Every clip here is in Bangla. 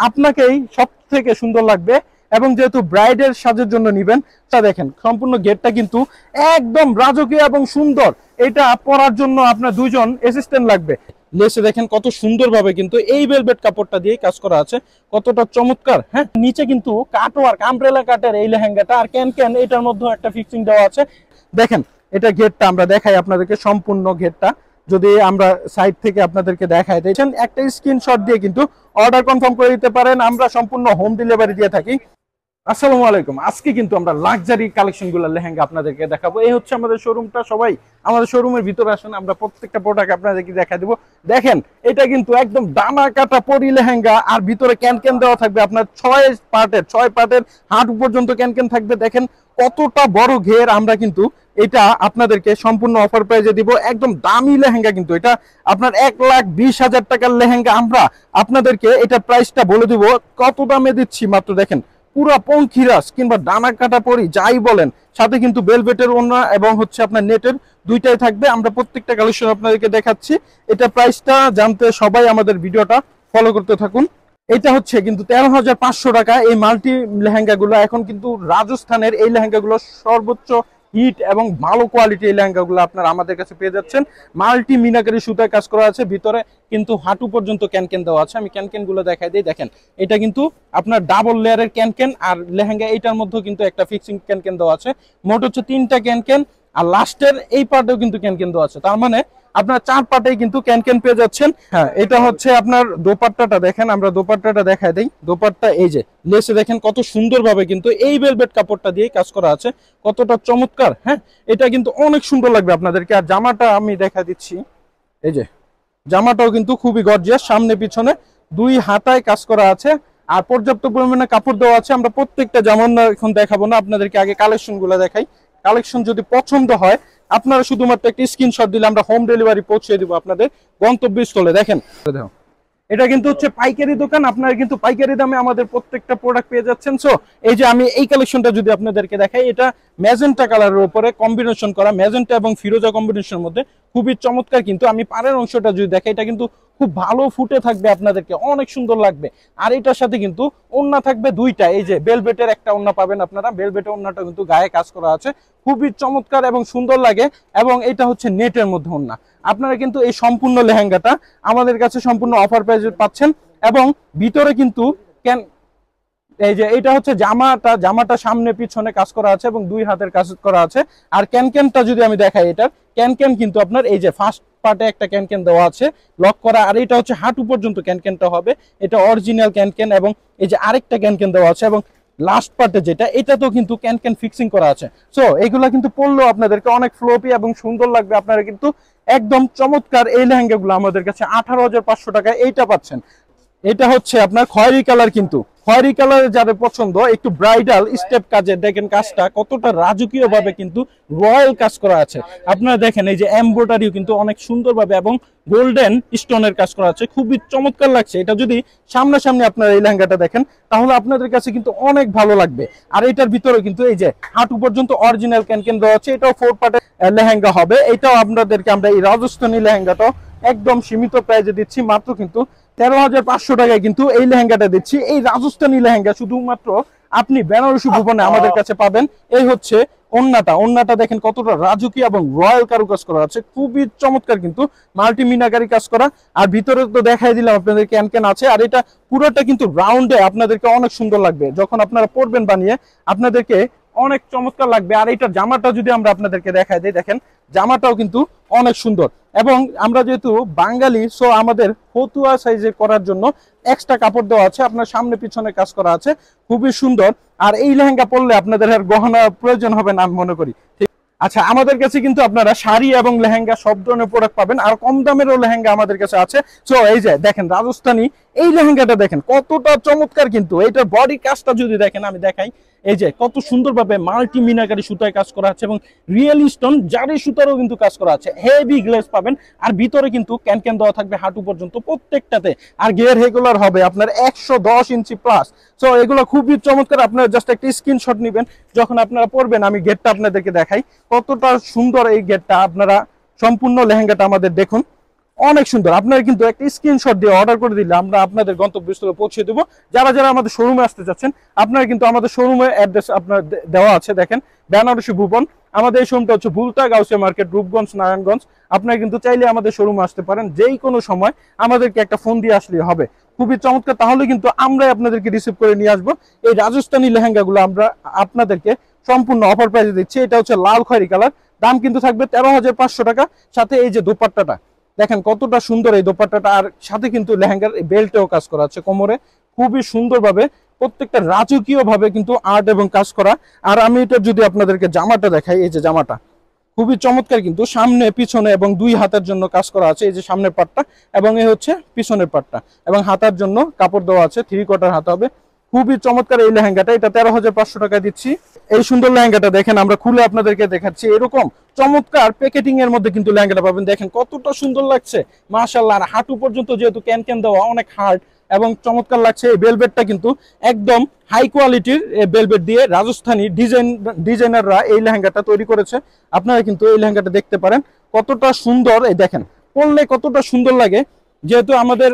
আপনাকেই সব থেকে সুন্দর লাগবে। এবং যেহেতু ব্রাইডের সাজের জন্য নিবেন, তা দেখেন সম্পূর্ণ গেটটা কিন্তু একদম রাজকীয় এবং সুন্দর। এটা পরার জন্য আপনার দুইজন অ্যাসিস্ট্যান্ট লাগবে। লেসে দেখেন কত সুন্দরভাবে কিন্তু এই ভেলভেট কাপড়টা দিয়ে কাজ করা আছে, কতটা চমৎকার। হ্যাঁ, নিচে কিন্তু কাটওয়ার্ক আমব্রেলা কাটের এই লেহেঙ্গাটা, আর ক্যান এটার মধ্যে একটা ফিক্সিং দেওয়া আছে। দেখেন এটা গেটটা আমরা দেখাই আপনাদেরকে, সম্পূর্ণ গেটটা যদি আমরা সাইড থেকে আপনাদেরকে দেখাই দিয়েছেন, একটা স্ক্রিনশট দিয়ে কিন্তু অর্ডার কনফার্ম করে দিতে পারেন। আমরা সম্পূর্ণ হোম ডেলিভারি দিয়ে থাকি। আসসালামু আলাইকুম। আজকে কিন্তু আমরা লাক্সারি কালেকশনগুলো লেহেঙ্গা আপনাদেরকে দেখাবো। এই হচ্ছে আমাদের শোরুমটা। সবাই আমাদের শোরুমের ভিতরে আসেন, আমরা প্রত্যেকটা প্রোডাক্ট আপনাদেরকে দেখা দেবো। দেখেন এটা কিন্তু একদম দানা কাটা পরি লেহেঙ্গা, আর ভিতরে ক্যান দেওয়া থাকবে আপনার 6 পার্টের হাঁটু পর্যন্ত ক্যান থাকবে। দেখেন কতটা বড় ঘের। আমরা কিন্তু এটা আপনাদেরকে সম্পূর্ণ অফার প্রাইজে দিব। একদম দামি লেহেঙ্গা, কিন্তু এটা আপনার 1,20,000 টাকার লেহেঙ্গা। আমরা আপনাদেরকে এটা প্রাইসটা বলে দিব কত দামে দিচ্ছি। মাত্র দেখেন পুরা পঙ্খিরাজ কিংবা ডানা কাটা পরি যাই বলেন, সাথে কিন্তু বেলভেটের ওড়না এবং হচ্ছে আপনার নেটের দুইটাই থাকবে। আমরা প্রত্যেকটা কালেকশন আপনাদেরকে দেখাচ্ছি। এটা প্রাইসটা জানতে সবাই আমাদের ভিডিওটা ফলো করতে থাকুন। এটা হচ্ছে কিন্তু 13,500 টাকা। এই মাল্টি লেহেঙ্গাগুলো এখন কিন্তু রাজস্থানের এই লেহেঙ্গাগুলো সর্বোচ্চ হিট এবং ভালো কোয়ালিটি এই লেহেঙ্গাগুলো আপনারা আমাদের কাছে পেয়ে যাচ্ছেন। মাল্টি মিনাকারি সুতায় কাজ করা আছে, ভিতরে কিন্তু হাঁটু পর্যন্ত ক্যান দেওয়া আছে। আমি ক্যান গুলো দেখাই দিই। দেখেন এটা কিন্তু আপনার ডাবল লেয়ারের ক্যান, আর লেহেঙ্গা এইটার মধ্যে কিন্তু একটা ফিক্সিং ক্যান দেওয়া আছে। মোট হচ্ছে 3টা ক্যান, আর লাস্টের এই পার্টেও কিন্তু ক্যান দেওয়া আছে। তার মানে আপনার 4 পার্টেই কিন্তু ক্যান পেয়ে যাচ্ছেন। হ্যাঁ, এটা হচ্ছে আপনার দোপাট্টাটা দেখেন, আমরা দোপাট্টাটা দেখাই দিই। দোপাট্টা এই যে লেসে দেখেন কত সুন্দরভাবে কিন্তু এই ভেলভেট কাপড়টা দিয়ে কাজ করা আছে, কতটা চমৎকার। হ্যাঁ, এটা কিন্তু অনেক সুন্দর লাগবে আপনাদেরকে। আর জামাটা আমি দেখা দিচ্ছি, এই যে জামাটাও কিন্তু খুবই গর্জিয়াস, সামনে পিছনে 2 হাতায় কাজ করা আছে, আর পর্যাপ্ত পরিমাণে কাপড় দেওয়া আছে। আমরা প্রত্যেকটা জামা এখন দেখাবো না, আপনাদেরকে আগে কালেকশন গুলো দেখাই। কালেকশন যদি পছন্দ হয় আপনারা শুধুমাত্র একটা স্ক্রিনশট দিলে আমরা হোম ডেলিভারি পৌঁছে দিব আপনাদের গন্তব্যস্থলে। দেখেন এটা কিন্তু হচ্ছে পাইকারি দোকান, আপনারা কিন্তু পাইকারি দামে আমাদের প্রত্যেকটা প্রোডাক্ট পেয়ে যাচ্ছেন। সো এই যে আমি এই কালেকশনটা যদি আপনাদেরকে দেখাই, এটা ম্যাজেন্টা কালারের উপরে কম্বিনেশন করা, ম্যাজেন্টা এবং ফিরোজা কম্বিনেশনের মধ্যে খুবই চমৎকার। কিন্তু আমি পাড়ের অংশটা যদি দেখাই, এটা কিন্তু খুব ভালো ফুটে থাকবে, আপনাদেরকে অনেক সুন্দর লাগবে। আর এটার সাথে কিন্তু ওড়না থাকবে 2টা, এই যে বেলভেটের একটা ওড়না পাবেন আপনারা। বেলভেটের ওড়নাটা কিন্তু গায়ে কাজ করা আছে, খুবই চমৎকার এবং সুন্দর লাগে। এবং এটা হচ্ছে নেটের মধ্যে ওড়না। আপনারা কিন্তু এই সম্পূর্ণ লেহেঙ্গাটা আমাদের কাছে সম্পূর্ণ অফার প্রাইসে পাচ্ছেন। এবং ভিতরে কিন্তু এই যে এটা হচ্ছে জামাটা সামনে পিছনে কাজ করা আছে এবং 2 হাতের কাজ করা আছে। আর ক্যানটা যদি আমি দেখাই, এটার ক্যান কিন্তু আপনার এই যে ফার্স্ট পার্টে একটা ক্যান দেওয়া আছে লক করা, আর এটা হচ্ছে হাঁটু পর্যন্ত ক্যানটা হবে। এটা অরিজিনাল ক্যান এবং এই যে আরেকটা ক্যান দেওয়া আছে, এবং লাস্ট পার্টে যেটা এটা তো কিন্তু ক্যান ফিক্সিং করা আছে। সো এগুলা কিন্তু পরলেও আপনাদেরকে অনেক ফ্লোপি এবং সুন্দর লাগবে। আপনারা কিন্তু একদম চমৎকার এই লেহেঙ্গাগুলো আমাদের কাছে 18,500 টাকায় এইটা পাচ্ছেন। এটা হচ্ছে আপনার খয়েরি কালার, কিন্তু খয়েরি কালারে যাদের পছন্দ একটু ব্রাইডাল স্টেপ কাজে, দেখেন কাজটা কতটা রাজকীয় ভাবে কিন্তু রয়্যাল কাজ করা আছে। আপনারা দেখেন এই যে এমব্রয়ডারিও কিন্তু অনেক সুন্দরভাবে এবং গোল্ডেন স্টোনের কাজ করা আছে, খুবই চমৎকার লাগছে। এটা যদি সামনাসামনি আপনারা এই লেহেঙ্গাটা দেখেন তাহলে আপনাদের কাছে কিন্তু অনেক ভালো লাগবে। আর এটার ভিতরে কিন্তু এই যে হাঁটু পর্যন্ত অরিজিনাল ক্যান দেওয়া আছে। এটাও 4 পার্টের লেহেঙ্গা হবে। এটাও আপনাদেরকে আমরা এই রাজস্থানী লেহেঙ্গাটাও একদম সীমিত প্রাইজে দিচ্ছি, মাত্র কিন্তু 13,500 টাকায় কিন্তু এই লেহেঙ্গাটা দিচ্ছি। এই রাজস্থানী লেহেঙ্গা শুধুমাত্র আপনি বেনারসি ভুবনে আমাদের কাছে পাবেন। এই হচ্ছে ওন্নাটা দেখেন কতটা রাজকীয় এবং রয়্যাল কারুকাজ করা আছে, খুবই চমৎকার কিন্তু মাল্টি মিনাকারি কাজ করা। আর ভিতরে তো দেখাই দিলাম আপনাদের ক্যান আছে। আর এটা পুরোটা কিন্তু রাউন্ডে আপনাদেরকে অনেক সুন্দর লাগবে, যখন আপনারা পরবেন বানিয়ে আপনাদেরকে অনেক চমৎকার লাগবে। আর এইটা জামাটা যদি আমরা আপনাদেরকে দেখাই দিই, দেখেন জামাটাও কিন্তু অনেক সুন্দর। এবং আমরা যেহেতু বাঙালি, সো আমাদের ফতুয়া সাইজে করার জন্য এক্সট্রা কাপড় দেওয়া আছে, আপনার সামনে পিছনে কাজ করা আছে, খুবই সুন্দর। আর এই লেহেঙ্গা পরলে আপনাদের আর গহনা প্রয়োজন হবে না আমি মনে করি। আচ্ছা, আমাদের কাছে কিন্তু আপনারা শাড়ি এবং লেহেঙ্গা সব ধরনের প্রোডাক্ট পাবেন, আর কম দামেরও লেহেঙ্গা আমাদের কাছে আছে। সো এই যে দেখেন রাজস্থানী এই লেহেঙ্গাটা দেখেন কতটা চমৎকার। কিন্তু এটার বডি কাজটা যদি দেখেন, আমি দেখাই, এই যে কত সুন্দরভাবে মাল্টি মিনাকারি সুতায় কাজ করা আছে এবং রিয়েল স্টোন জারি সুতারও কিন্তু কাজ করা আছে। হেভি গ্লেজ পাবেন। আর ভিতরে কিন্তু ক্যান দেওয়া থাকবে হাঁটু পর্যন্ত প্রত্যেকটাতে। আর গিয়ার রেগুলার হবে আপনার 110 ইঞ্চি প্লাস। সো এগুলো খুবই চমৎকার। আপনারা জাস্ট একটা স্ক্রিনশট নেবেন যখন আপনারা পরবেন। আমি গেটটা আপনাদেরকে দেখাই কতটা সুন্দর এই গেটটা। আপনারা সম্পূর্ণ লেহেঙ্গাটা আমাদের দেখুন, অনেক সুন্দর। আপনারা কিন্তু একটা স্ক্রিনশট দিয়ে অর্ডার করে দিলে আমরা আপনাদের গন্তব্যস্থলে পৌঁছে দেবো। যারা যারা আমাদের শোরুমে আসতে চাচ্ছেন, আপনারা কিন্তু আমাদের শোরুমের অ্যাড্রেস আপনার দেওয়া আছে, দেখেন বেনারসি ভুবন। আমাদের এই শোরুমটা হচ্ছে ভুলতা গাউসিয়া মার্কেট, রূপগঞ্জ, নারায়ণগঞ্জ। আপনারা কিন্তু চাইলে আমাদের শোরুমে আসতে পারেন, যেই কোনো সময় আমাদেরকে একটা ফোন দিয়ে আসলেই হবে। খুবই চমৎকার, তাহলে কিন্তু আমরাই আপনাদেরকে রিসিভ করে নিয়ে আসবো। এই রাজস্থানী লেহেঙ্গাগুলো আমরা আপনাদেরকে সম্পূর্ণ অফার প্রাইসে দিচ্ছি। এটা হচ্ছে লাল খয়েরি কালার, দাম কিন্তু থাকবে 13,500 টাকা। সাথে এই যে দোপাট্টাটা দেখেন কতটা সুন্দর এই দোপাট্টাটা, আর সাথে কিন্তু লেহেঙ্গার বেল্টেও কাজ করা আছে কোমরে, খুবই সুন্দরভাবে প্রত্যেকটা রাজকীয় ভাবে কিন্তু আর্ট এবং কাজ করা। আর আমি এটা যদি আপনাদেরকে জামাটা দেখাই, এই যে জামাটা খুবই চমৎকার, কিন্তু সামনে পিছনে এবং দুই হাতের জন্য কাজ করা আছে। এই যে সামনের পাটটা এবং এই হচ্ছে পিছনের পাটটা, এবং হাতার জন্য কাপড় দেওয়া আছে, 3/4 হাতা হবে। খুবই চমৎকার এই লেহেঙ্গাটা, এটা 13,500 টাকা দিচ্ছি। এই সুন্দর লেহেঙ্গাটা দেখেন, আমরা খুলে আপনাদেরকে দেখাচ্ছি। এরকম চমৎকার প্যাকেটিং এর মধ্যে কিন্তু লেহেঙ্গাটা পাবেন, দেখেন কতটা সুন্দর লাগছে মাশাআল্লাহ। আর হাঁটু পর্যন্ত যেহেতু ক্যান দেওয়া, অনেক হার্ড এবং চমৎকার লাগছে। এই বেলভেটটা কিন্তু একদম হাই কোয়ালিটির বেলভেট দিয়ে রাজস্থানী ডিজাইনাররা এই লেহেঙ্গাটা তৈরি করেছে। আপনারা কিন্তু এই লেহেঙ্গাটা দেখতে পারেন কতটা সুন্দর। এই দেখেন পরলে কতটা সুন্দর লাগে, যেহেতু আমাদের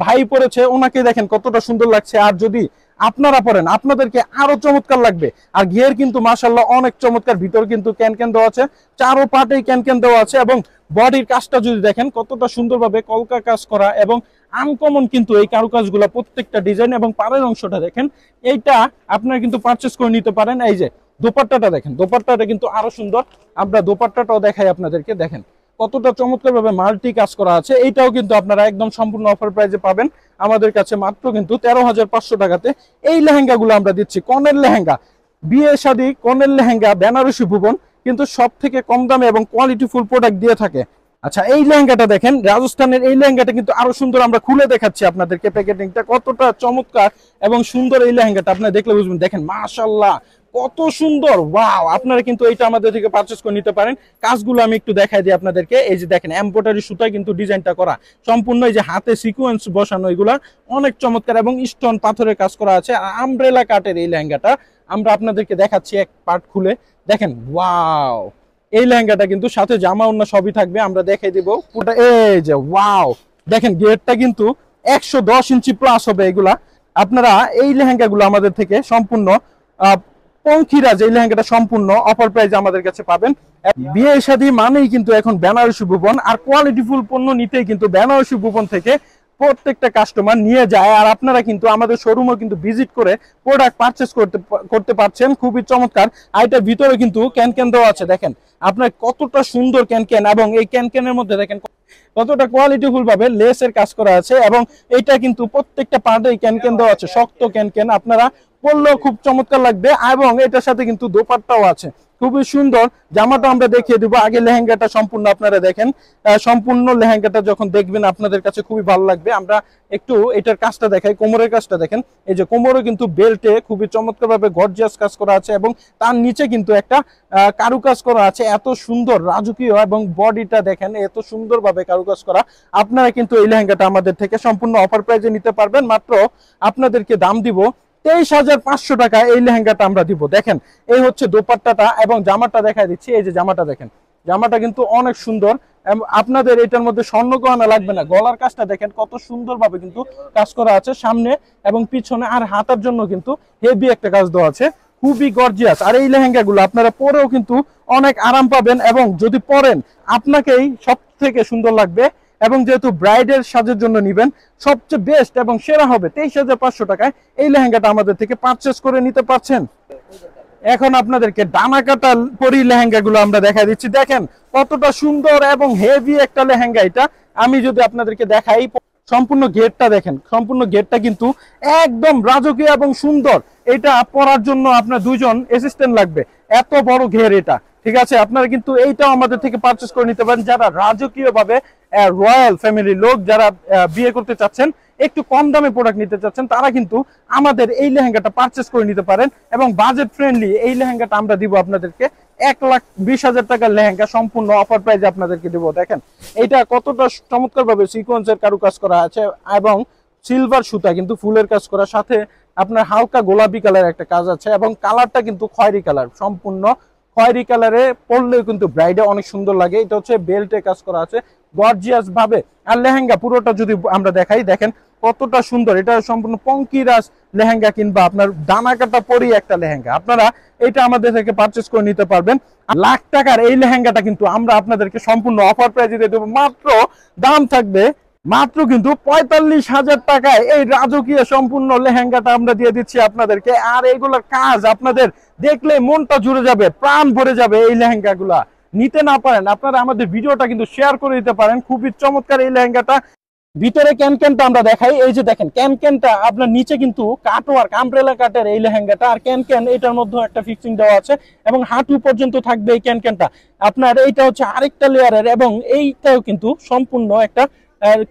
ভাই পরেছে, ওনাকে দেখেন কতটা সুন্দর লাগছে। আর যদি আপনারা পরেন আপনাদেরকে আরো চমৎকার লাগবে। আর ঘের কিন্তু মাশাআল্লাহ অনেক চমৎকার, ভিতর কিন্তু ক্যান দেওয়া আছে, চারো পাটেই ক্যান দেওয়া আছে। এবং বডির কাজটা যদি দেখেন কতটা সুন্দরভাবে কলকা কাজ করা, এবং আনকমন কিন্তু এই কারুকাজগুলো প্রত্যেকটা ডিজাইন। এবং পাড়ের অংশটা দেখেন, এইটা আপনারা কিন্তু পারচেস করে নিতে পারেন। এই যে দোপাট্টাটা দেখেন, দোপাট্টাটা কিন্তু আরো সুন্দর। আমরা দোপাট্টাটাও দেখাই আপনাদেরকে, দেখেন কতটা চমৎকার ভাবে মাল্টি কাজ করা আছে। এইটাও কিন্তু আপনারা একদম সম্পূর্ণ অফার প্রাইসে পাবেন আমাদের কাছে, মাত্র কিন্তু 13,500 টাকাতে এই লেহেঙ্গাগুলো আমরা দিচ্ছি। কনের লেহেঙ্গা, বিয়ে শাদী কনের লেহেঙ্গা বেনারসি ভুবন কিন্তু সব থেকে কম দামে এবং কোয়ালিটি ফুল প্রোডাক্ট দিয়ে থাকে। আচ্ছা, এই লেহেঙ্গাটা দেখেন, রাজস্থানের এই লেহেঙ্গাটা কিন্তু আরো সুন্দর। আমরা খুলে দেখাচ্ছি আপনাদেরকে প্যাকেটিংটা কতটা চমৎকার এবং সুন্দর। এই লেহেঙ্গাটা আপনারা দেখলে বুঝবেন, দেখেন মাশাআল্লাহ কত সুন্দর, ওয়াও। আপনারা কিন্তু এটা আমাদের থেকে পারচেজ করে নিতে পারেন। কাজগুলো আমি একটু দেখাই দিই আপনাদেরকে। এই যে দেখেন এমব্রয়ডারি সুতায় কিন্তু ডিজাইনটা করা সম্পূর্ণ, এই যে হাতে সিকোয়েন্স বসানো, এগুলা অনেক চমৎকার এবং স্টোন পাথরের কাজ করা আছে। আর আমব্রেলা কাটের এই লেহেঙ্গাটা আমরা আপনাদেরকে দেখাচ্ছি এক পার্ট খুলে, দেখেন ওয়াও। এই লেহেঙ্গাটা কিন্তু সাথে জামা ওড়না সবই থাকবে, আমরা দেখাই দিব পুরোটা। এই যে ওয়াও, দেখেন গেটটা কিন্তু 110 ইঞ্চি প্লাস হবে এগুলা। আপনারা এই লেহেঙ্গাগুলো আমাদের থেকে সম্পূর্ণ পঙ্খিরাজ এই লেহেঙ্গাটা সম্পূর্ণ অফার প্রাইসে আমাদের কাছে পাবেন। বিয়ে শাদী মানেই কিন্তু এখন বেনারসি ভুবন, আর কোয়ালিটি ফুল পণ্য নিতেই কিন্তু বেনারসি ভুবন থেকে প্রত্যেকটা কাস্টমার নিয়ে যায়। আর আপনারা কিন্তু আমাদের শোরুমও কিন্তু ভিজিট করে প্রোডাক্ট পারচেস করতে পারছেন, খুবই চমৎকার। আর এটার ভিতরে কিন্তু ক্যান দেওয়া আছে, দেখেন আপনার কতটা সুন্দর ক্যান। এবং এই ক্যানের মধ্যে দেখেন কতটা কোয়ালিটিফুল ভাবে লেসের কাজ করা আছে। এবং এটা কিন্তু প্রত্যেকটা পার্টে ক্যান দেওয়া আছে, শক্ত ক্যান। আপনারা পরলেও খুব চমৎকার লাগবে। এবং এটার সাথে কিন্তু দোপাট্টাও আছে, খুবই সুন্দর। জামাটা আমরা দেখিয়ে দিব, আগে লেহেঙ্গাটা সম্পূর্ণ আপনারা দেখেন। সম্পূর্ণ লেহেঙ্গাটা যখন দেখবেন আপনাদের কাছে খুবই ভালো লাগবে। আমরা একটু এটার কাজটা দেখাই, কোমরের কাজটা দেখেন। এই যে কোমরে কিন্তু বেল্টে খুবই চমৎকার ভাবে গর্জিয়াস কাজ করা আছে, এবং তার নিচে কিন্তু একটা কারুকাজ করা আছে, এত সুন্দর রাজকীয়। এবং বডিটা দেখেন এত সুন্দর ভাবে কারুকাজ করা। আপনারা কিন্তু এই লেহেঙ্গাটা আমাদের থেকে সম্পূর্ণ অফার প্রাইসে নিতে পারবেন। মাত্র আপনাদেরকে দাম দিব 23,500 টাকা এই লেহেঙ্গাটা আমরা দিব। দেখেন এই হচ্ছে দোপাট্টাটা, এবং জামাটা দেখাই দিচ্ছি। এই যে জামাটা দেখেন, জামাটা কিন্তু অনেক সুন্দর। আপনাদের এটার মধ্যে স্বর্ণ গহনা লাগবে না। গলার কাজটা দেখেন কত সুন্দর ভাবে কিন্তু কাজ করা আছে সামনে এবং পিছনে। আর হাতার জন্য কিন্তু হেভি একটা কাজ দেওয়া আছে, খুবই গর্জিয়াস। আর এই লেহেঙ্গাগুলো আপনারা পরেও কিন্তু অনেক আরাম পাবেন, এবং যদি পরেন আপনাকেই সব থেকে সুন্দর লাগবে। এবং যেহেতু ব্রাইডের সাজের জন্য নিবেন, সবচেয়ে বেস্ট এবং সেরা হবে 23,500 টাকায় এই লেহেঙ্গাটা আমাদের থেকে পারচেস করে নিতে পারছেন। এখন আপনাদেরকে ডানা কাটা পরি লেহেঙ্গাগুলো আমরা দেখা দিচ্ছি। দেখেন কতটা সুন্দর এবং হেভি একটা লেহেঙ্গা এটা। আমি যদি আপনাদেরকে দেখাই, সম্পূর্ণ গেটটা দেখেন, সম্পূর্ণ গেটটা কিন্তু একদম রাজকীয় এবং সুন্দর। এটা পরার জন্য আপনার 2 জন অ্যাসিস্ট্যান্ট লাগবে, এত বড় ঘের এটা। ঠিক আছে, আপনারা কিন্তু এইটাও আমাদের থেকে পারচেস করে নিতে পারেন। যারা রাজকীয় ভাবে রয়্যাল ফ্যামিলির লোক, যারা বিয়ে করতে চাচ্ছেন, একটু কম দামে প্রোডাক্ট নিতে চাচ্ছেন, তারা কিন্তু আমাদের এই লেহেঙ্গাটা পারচেস করে নিতে পারেন। এবং বাজেট ফ্রেন্ডলি এই লেহেঙ্গাটা আমরা দিব আপনাদেরকে 1,20,000 টাকার লেহেঙ্গা, সম্পূর্ণ অফার প্রাইসে আপনাদেরকে দিব। দেখেন এটা কতটা চমৎকার ভাবে সিকোয়েন্সের কারুকাজ করা আছে, এবং সিলভার সুতা কিন্তু ফুলের কাজ করা, সাথে আপনার হালকা গোলাপি কালার একটা কাজ আছে, এবং কালারটা কিন্তু খয়েরি কালার, সম্পূর্ণ খয়েরি কালারে পরলেও কিন্তু ব্রাইডে অনেক সুন্দর লাগে। এটা হচ্ছে বেল্টে কাজ করা আছে গর্জিয়াস ভাবে। আর লেহেঙ্গা পুরোটা যদি আমরা দেখাই, দেখেন কতটা সুন্দর। এটা সম্পূর্ণ পঙ্কিরাজ লেহেঙ্গা কিংবা আপনার দানা কাটা পরি একটা লেহেঙ্গা, আপনারা এটা আমাদের থেকে পারচেস করে নিতে পারবেন। লাখ টাকার এই লেহেঙ্গাটা কিন্তু আমরা আপনাদেরকে সম্পূর্ণ অফার প্রাইজে দিয়ে দেবো। মাত্র দাম থাকবে মাত্র কিন্তু 45,000 টাকায় এই রাজকীয় সম্পূর্ণ লেহেঙ্গাটা আমরা দিয়ে দিচ্ছি আপনাদেরকে। আর এইগুলোর কাজ আপনাদের দেখলে মনটা জুড়ে যাবে, প্রাণ ভরে যাবে। এই লেহেঙ্গাগুলা নিতে না পারেন আপনারা আমাদের ভিডিওটা কিন্তু শেয়ার করে দিতে পারেন। খুবই চমৎকার এই লেহেঙ্গাটা। ভিতরে ক্যানক্যানটা আমরা দেখাই, এই যে দেখেন ক্যানক্যানটা আপনার নিচে কিন্তু কাটওয়ার্ক আমব্রেলা কাটের এই লেহেঙ্গাটা। আর ক্যানক্যান এটার মধ্যে একটা ফিক্সিং দেওয়া আছে এবং হাঁটু পর্যন্ত থাকবে এই ক্যানক্যানটা আপনার। এইটা হচ্ছে আরেকটা লেয়ারের এবং এইটাও কিন্তু সম্পূর্ণ একটা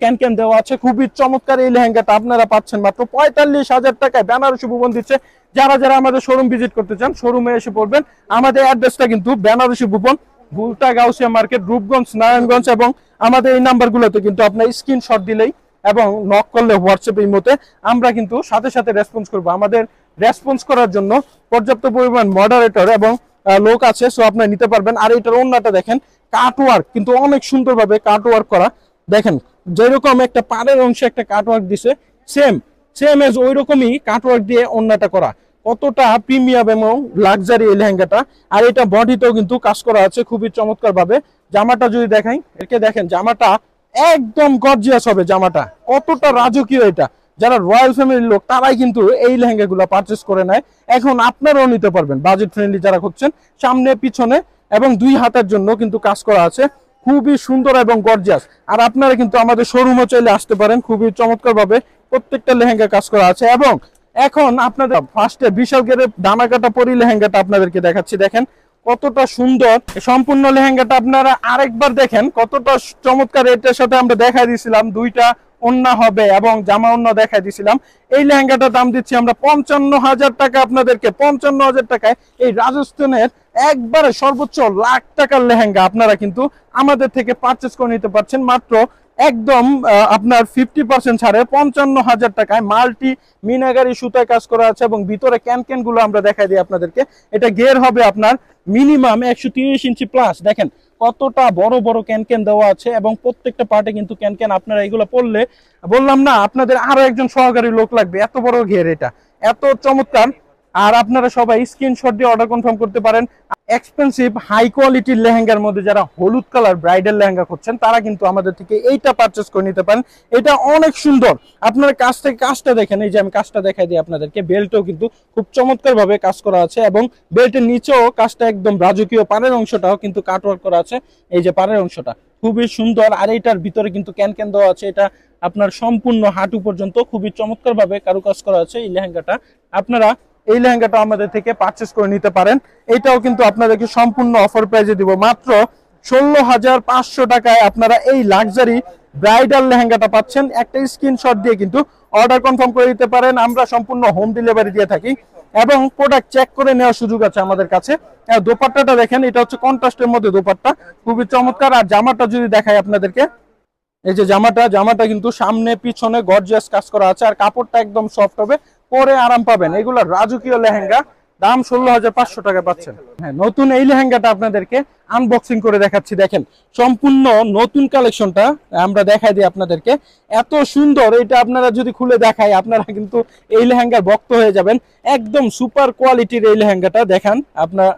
ক্যানক্যান দেওয়া আছে। খুবই চমৎকার এই লেহেঙ্গাটা আপনারা পাচ্ছেন মাত্র 45,000 টাকায়। বেনারসি ভুবন দিচ্ছে। যারা যারা আমাদের শোরুম ভিজিট করতে চান শোরুমে এসে পড়বেন। আমাদের অ্যাড্রেসটা কিন্তু বেনারসি ভুবন, ভুলতা গাউসিয়া মার্কেট, রূপগঞ্জ, নারায়ণগঞ্জ। এবং আমাদের এই নাম্বারগুলোতে কিন্তু আপনার স্ক্রিনশট দিলেই এবং নক করলে হোয়াটসঅ্যাপ ইমোতে আমরা কিন্তু সাথে সাথে রেসপন্স করব। আমাদের রেসপন্স করার জন্য পর্যাপ্ত পরিমাণ মডারেটর এবং লোক আছে, সো আপনারা নিতে পারবেন। আর এইটার ওন্নাটা দেখেন, কাটওয়ার্ক কিন্তু অনেক সুন্দরভাবে কাটওয়ার্ক করা। দেখেন যেরকম একটা পাড়ের অংশে একটা কাটওয়ার্ক দিছে, সেম এজ ওই রকমই কাটওয়ার্ক দিয়ে ওন্নাটা করা। কতটা প্রিমিয়াম এবং লাক্সারি এই লেহেঙ্গাটা। আর এটা বডিতেও কিন্তু কাজ করা আছে খুবই চমৎকার ভাবে। জামাটা যদি দেখাই, একে দেখেন জামাটা একদম গর্জিয়াস হবে। জামাটা কতটা রাজকীয়। এটা যারা রয়্যাল ফ্যামিলির লোক তারাই কিন্তু এই লেহেঙ্গাগুলো পারচেস করে নেয়। এখন আপনারাও নিতে পারবেন বাজেট ফ্রেন্ডলি যারা খুঁজছেন। সামনে পিছনে এবং দুই হাতের জন্য কিন্তু কাজ করা আছে, খুবই সুন্দর এবং গর্জিয়াস। আর আপনারা কিন্তু আমাদের শোরুমে চলে আসতে পারেন। খুবই চমৎকার ভাবে প্রত্যেকটা লেহেঙ্গা কাজ করা আছে। এবং এখন আপনাদের ফার্স্টে বিশাল গেরের দানা কাটা পরি লেহেঙ্গাটা আপনাদেরকে দেখাচ্ছি। দেখেন কতটা সুন্দর সম্পূর্ণ লেহেঙ্গাটা। আপনারা আরেকবার দেখেন কতটা চমৎকার। এটার সাথে আমরা দেখাই দিয়েছিলাম দুইটা ওন্না হবে এবং জামা ওন্না দেখাই দিয়েছিলাম। এই লেহেঙ্গাটার দাম দিচ্ছি আমরা 55,000 টাকা আপনাদেরকে। 55,000 টাকায় এই রাজস্থানের একবারে সর্বোচ্চ লাখ টাকার লেহেঙ্গা আপনারা কিন্তু আমাদের থেকে পারচেস করে নিতে পারছেন মাত্র একদম আপনার 50% ছাড়ে 55,000 টাকায়। মাল্টি মিনাগারি সুতায় কাজ করা আছে এবং ভিতরে ক্যানক্যান গুলো আমরা দেখাই দিই আপনাদেরকে। এটা গের হবে আপনার মিনিমাম 130 ইঞ্চি প্লাস। দেখেন কতটা বড় বড় ক্যানক্যান দেওয়া আছে এবং প্রত্যেকটা পার্টে কিন্তু ক্যানক্যান। আপনারা এগুলো পড়লে বললাম না আপনাদের আরো একজন সহকারী লোক লাগবে, এত বড় ঘের, এটা এত চমৎকার। আর আপনারা সবাই স্ক্রিনশট দিয়ে অর্ডার কনফার্ম করতে পারেন। এক্সপেন্সিভ হাই কোয়ালিটির লেহেঙ্গার মধ্যে যারা হলুদ কালার ব্রাইডাল লেহেঙ্গা করছেন তারা কিন্তু আমাদের থেকে এইটা পারচেস করে নিতে পারেন। এটা অনেক সুন্দর। আপনারা কাছ থেকে কাজটা দেখেন, এই যে আমি কাজটা দেখাই দিই আপনাদেরকে। বেল্টও কিন্তু খুব চমৎকার ভাবে কাজ করা আছে এবং বেল্টের নিচেও কাজটা একদম রাজকীয়। পাড়ের অংশটাও কিন্তু কাটওয়ার্ক করা আছে, এই যে পাড়ের অংশটা খুবই সুন্দর। আর এইটার ভিতরে কিন্তু ক্যানক্যান দেওয়া আছে। এটা আপনার সম্পূর্ণ হাঁটু পর্যন্ত খুবই চমৎকার ভাবে কারুকাজ করা আছে এই লেহেঙ্গাটা। আপনারা এই লেহেঙ্গাটা আমাদের থেকে পারচেস করে নিতে পারেন। এটাও কিন্তু আপনাদেরকে সম্পূর্ণ অফার প্রাইজে দিব মাত্র 16,500 টাকায়। আপনারা এই লাক্সারি ব্রাইডাল লেহেঙ্গাটা পাচ্ছেন। একটা স্ক্রিনশট দিয়ে কিন্তু অর্ডার কনফার্ম করে দিতে পারেন। আমরা সম্পূর্ণ হোম ডেলিভারি দিয়ে থাকি এবং প্রোডাক্ট চেক করে নেওয়ার সুযোগ আছে আমাদের কাছে। দোপাট্টাটা দেখেন, এটা হচ্ছে কন্ট্রাস্টের মধ্যে দোপাট্টা, খুবই চমৎকার। আর জামাটা যদি দেখাই আপনাদেরকে, এই যে জামাটা কিন্তু সামনে পিছনে গর্জিয়াস কাজ করা আছে। আর কাপড়টা একদম সফট হবে, পরে আরাম পাবেন। এগুলো রাজকীয় লেহেঙ্গা, দাম 16,500 টাকা পাচ্ছেন। হ্যাঁ, নতুন এই লেহেঙ্গাটা আপনাদেরকে আনবক্সিং করে দেখাচ্ছি। দেখেন সম্পূর্ণ নতুন কালেকশনটা আমরা দেখাই দিই আপনাদেরকে। এত সুন্দর, এটা আপনারা যদি খুলে দেখাই আপনারা কিন্তু এই লেহেঙ্গার ভক্ত হয়ে যাবেন। একদম সুপার কোয়ালিটির এই লেহেঙ্গাটা দেখান। আপনার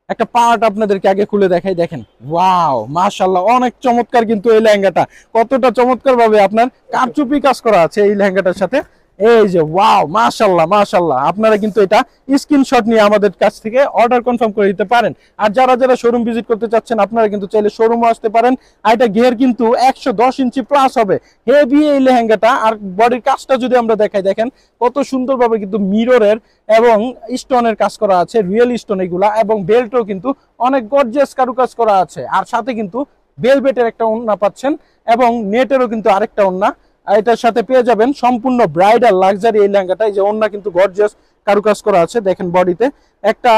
একটা পার্ট আপনাদেরকে আগে খুলে দেখাই। দেখেন ওয়াও, মাশাআল্লাহ, অনেক চমৎকার কিন্তু এই লেহেঙ্গাটা। কতটা চমৎকার ভাবে আপনার কারচুপি কাজ করা আছে এই লেহেঙ্গাটার সাথে। এই যে ওয়াও, মাশাআল্লাহ মাশাআল্লাহ। আপনারা কিন্তু এটা স্ক্রিনশট নিয়ে আমাদের কাছ থেকে অর্ডার কনফার্ম করে দিতে পারেন। আর যারা যারা শোরুম ভিজিট করতে চাচ্ছেন আপনারা কিন্তু চাইলে শোরুমে আসতে পারেন। আর এটা ঘের কিন্তু 110 ইঞ্চি প্লাস হবে, হেভি এই লেহেঙ্গাটা। আর বডির কাজটা যদি আমরা দেখাই, দেখেন কত সুন্দরভাবে কিন্তু মিররের এবং স্টোনের কাজ করা আছে, রিয়েল স্টোন এগুলা। এবং বেল্টও কিন্তু অনেক গর্জিয়াস কারুকাজ করা আছে। আর সাথে কিন্তু বেলভেটের একটা ওড়না পাচ্ছেন এবং নেটেরও কিন্তু আরেকটা ওড়না এটার সাথে পেয়ে যাবেন। সম্পূর্ণ ব্রাইডাল লাক্সারি এই লেহেঙ্গাটা। এই যে ওড়না কিন্তু গর্জিয়াস কারুকাজ করা আছে, দেখেন বডিতে একটা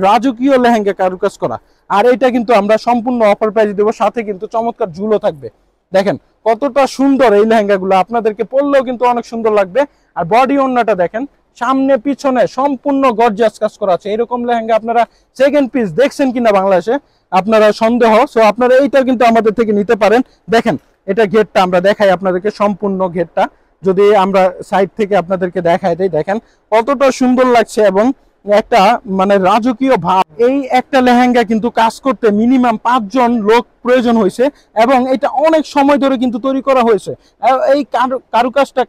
রাজকীয় লেহেঙ্গা কারুকাজ করা। আর এটা কিন্তু আমরা সম্পূর্ণ অফার প্রাইস দেবো, সাথে কিন্তু চমৎকার ঝুলও থাকবে। দেখেন কতটা সুন্দর এই লেহেঙ্গাগুলো, আপনাদেরকে পরলেও কিন্তু অনেক সুন্দর লাগবে। আর বডি ওড়নাটা দেখেন সামনে পিছনে সম্পূর্ণ গর্জিয়াস কাজ করা আছে। এরকম লেহেঙ্গা আপনারা সেকেন্ড পিস দেখছেন কিনা বাংলাদেশে আপনারা সন্দেহ, সো আপনারা এইটা কিন্তু আমাদের থেকে নিতে পারেন। দেখেন এটা ঘেরটা আমরা দেখাই আপনাদেরকে, সম্পূর্ণ ঘেরটা যদি আমরা সাইড থেকে আপনাদেরকে দেখাই দেই, দেখেন কতটা সুন্দর লাগছে এবং একটা মানে রাজকীয় ভাব। এই একটা লেহেঙ্গা কিন্তু কাজ করতে মিনিমাম 5 জন লোক প্রয়োজন হয়েছে এবং এটা অনেক সময় ধরে কিন্তু তৈরি করা হয়েছে। এই কারুকাজটা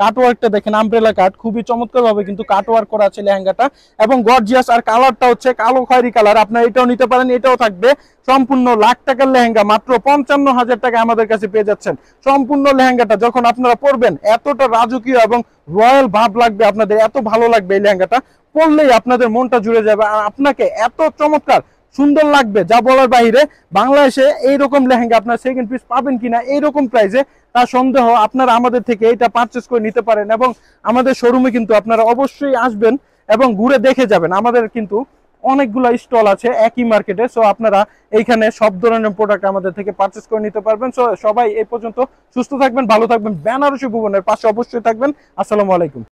কাটওয়ার্কটা দেখেন, আমব্রেলা কাট খুবই চমৎকার ভাবে কিন্তু কাটওয়ার্ক করা আছে লেহেঙ্গাটা এবং গর্জিয়াস। আর কালারটা হচ্ছে কালো খয়েরি কালার, আপনারা এটাও নিতে পারেন, এটাও থাকবে। সম্পূর্ণ লাখ টাকার লেহেঙ্গা মাত্র 55,000 টাকা আমাদের কাছে পেয়ে যাচ্ছেন। সম্পূর্ণ লেহেঙ্গাটা যখন আপনারা পরবেন এতটা রাজকীয় এবং রয়্যাল ভাব লাগবে আপনাদের, এত ভালো লাগবে এই লেহেঙ্গাটা পরলেই আপনাদের মনটা জুড়ে যাবে। আর আপনাকে এত চমৎকার সুন্দর লাগবে যা বলার বাইরে। বাংলাদেশে এইরকম লেহেঙ্গা আপনার সেকেন্ড পিস পাবেন কিনা এইরকম প্রাইসে তার সন্দেহ। আপনারা আমাদের থেকে এটা পারচেস করে নিতে পারেন এবং আমাদের শোরুমে কিন্তু আপনারা অবশ্যই আসবেন এবং ঘুরে দেখে যাবেন। আমাদের কিন্তু অনেকগুলো স্টল আছে একই মার্কেটে, সো আপনারা এইখানে সব ধরনের প্রোডাক্ট আমাদের থেকে পারচেস করে নিতে পারবেন। সো সবাই এই পর্যন্ত সুস্থ থাকবেন, ভালো থাকবেন, বেনারসি ভুবনের পাশে অবশ্যই থাকবেন। আসসালামু আলাইকুম।